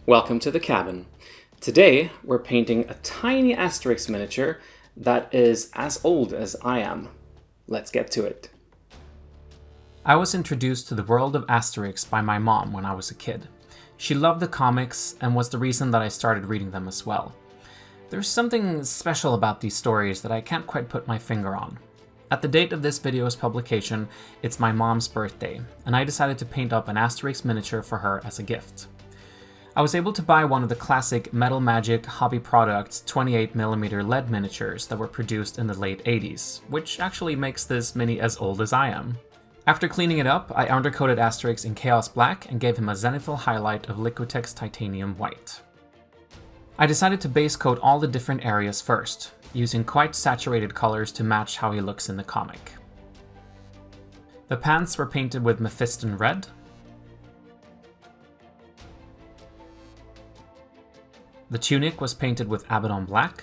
Welcome to the cabin. Today we're painting a tiny Asterix miniature that is as old as I am. Let's get to it. I was introduced to the world of Asterix by my mom when I was a kid. She loved the comics and was the reason that I started reading them as well. There's something special about these stories that I can't quite put my finger on. At the date of this video's publication, it's my mom's birthday, and I decided to paint up an Asterix miniature for her as a gift. I was able to buy one of the classic Metal Magic Hobby Products 28mm LED miniatures that were produced in the late 80s, which actually makes this mini as old as I am. After cleaning it up, I undercoated Asterix in Chaos Black and gave him a zenithal highlight of Liquitex Titanium White. I decided to base coat all the different areas first, using quite saturated colors to match how he looks in the comic. The pants were painted with Mephiston Red. The tunic was painted with Abaddon Black.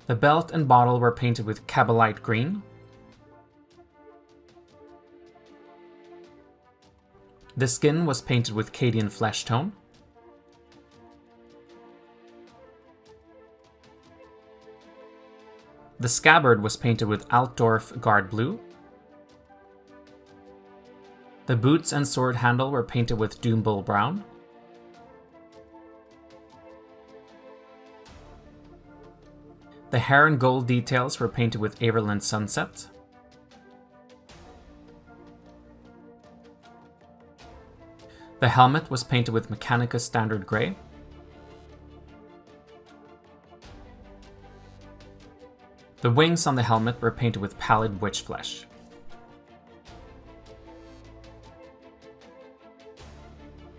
The belt and bottle were painted with Cabalite Green. The skin was painted with Cadian Flesh Tone. The scabbard was painted with Altdorf Guard Blue. The boots and sword handle were painted with Doombull Brown. The hair and gold details were painted with Averland Sunset. The helmet was painted with Mechanica Standard Grey. The wings on the helmet were painted with Pallid Witch Flesh.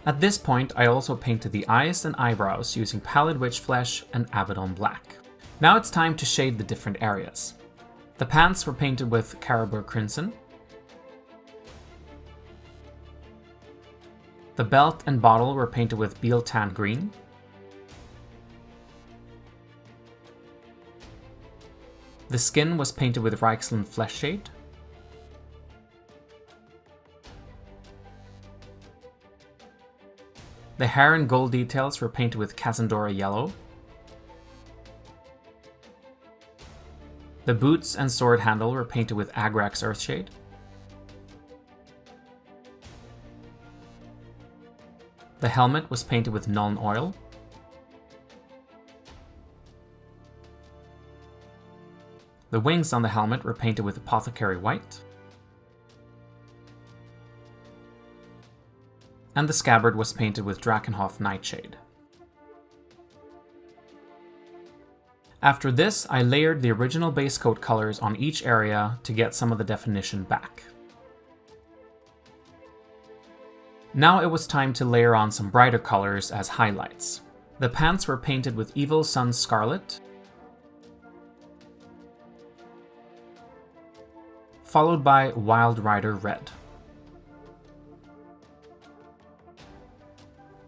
At this point, I also painted the eyes and eyebrows using Pallid Witch Flesh and Abaddon Black. Now it's time to shade the different areas. The pants were painted with Caribou Crimson. The belt and bottle were painted with Bealtan Green. The skin was painted with Reichsland Flesh Shade. The hair and gold details were painted with Kazandora Yellow. The boots and sword handle were painted with Agrax Earthshade. The helmet was painted with Nuln Oil. The wings on the helmet were painted with Apothecary White. And the scabbard was painted with Drakenhof Nightshade. After this, I layered the original base coat colors on each area to get some of the definition back. Now it was time to layer on some brighter colors as highlights. The pants were painted with Evil Sun Scarlet, followed by Wild Rider Red.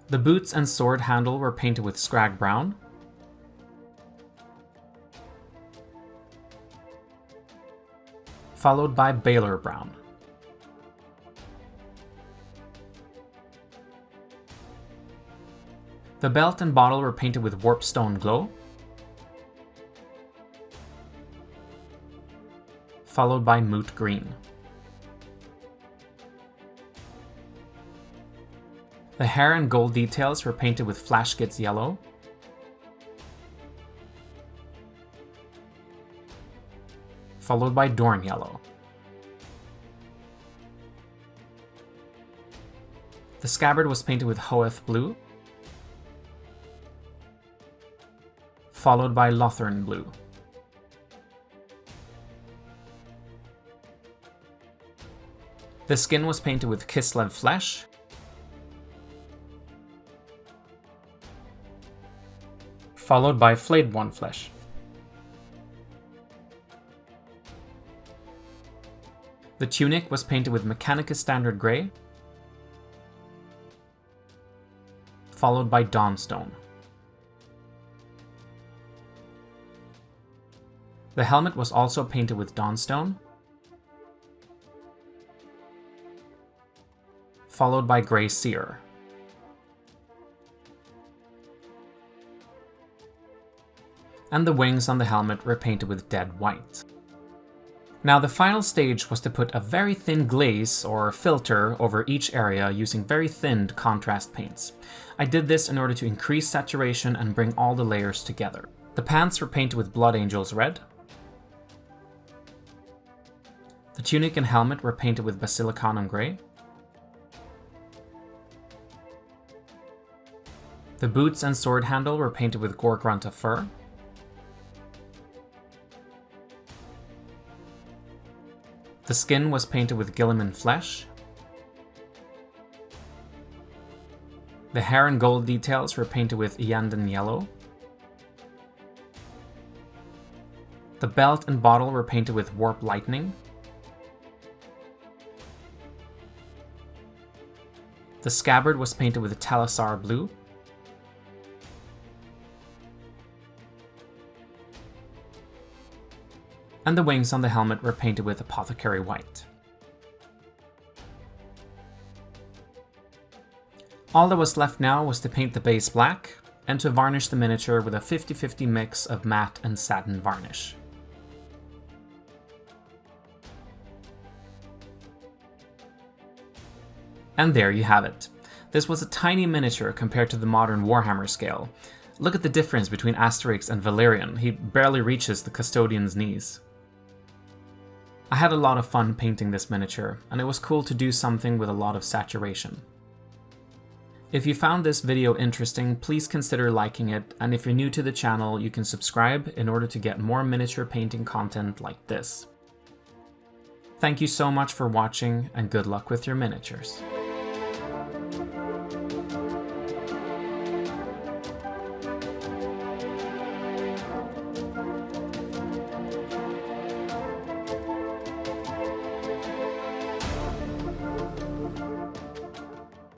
The boots and sword handle were painted with Scrag Brown. Followed by Baylor Brown. The belt and bottle were painted with Warpstone Glow. Followed by Moot Green. The hair and gold details were painted with Flashgitz Yellow. Followed by Dorn Yellow. The scabbard was painted with Hoeth Blue. Followed by Lothern Blue. The skin was painted with Kislev Flesh. Followed by Flayed One Flesh. The tunic was painted with Mechanica Standard Grey. Followed by Dawnstone. The helmet was also painted with Dawnstone. followed by grey cere. And the wings on the helmet were painted with dead white. Now the final stage was to put a very thin glaze or filter over each area using very thinned contrast paints. I did this in order to increase saturation and bring all the layers together. The pants were painted with Blood Angels red. The tunic and helmet were painted with Basilicanum grey. The boots and sword handle were painted with Gorgrunta fur. The skin was painted with Guilliman flesh. The hair and gold details were painted with Iyanden yellow. The belt and bottle were painted with Warp Lightning. The scabbard was painted with Talisar blue. And the wings on the helmet were painted with Apothecary white. All that was left now was to paint the base black and to varnish the miniature with a 50-50 mix of matte and satin varnish. And there you have it. This was a tiny miniature compared to the modern Warhammer scale. Look at the difference between Asterix and Valerian. He barely reaches the custodian's knees. I had a lot of fun painting this miniature, and it was cool to do something with a lot of saturation. If you found this video interesting, please consider liking it, and if you're new to the channel, you can subscribe in order to get more miniature painting content like this. Thank you so much for watching, and good luck with your miniatures.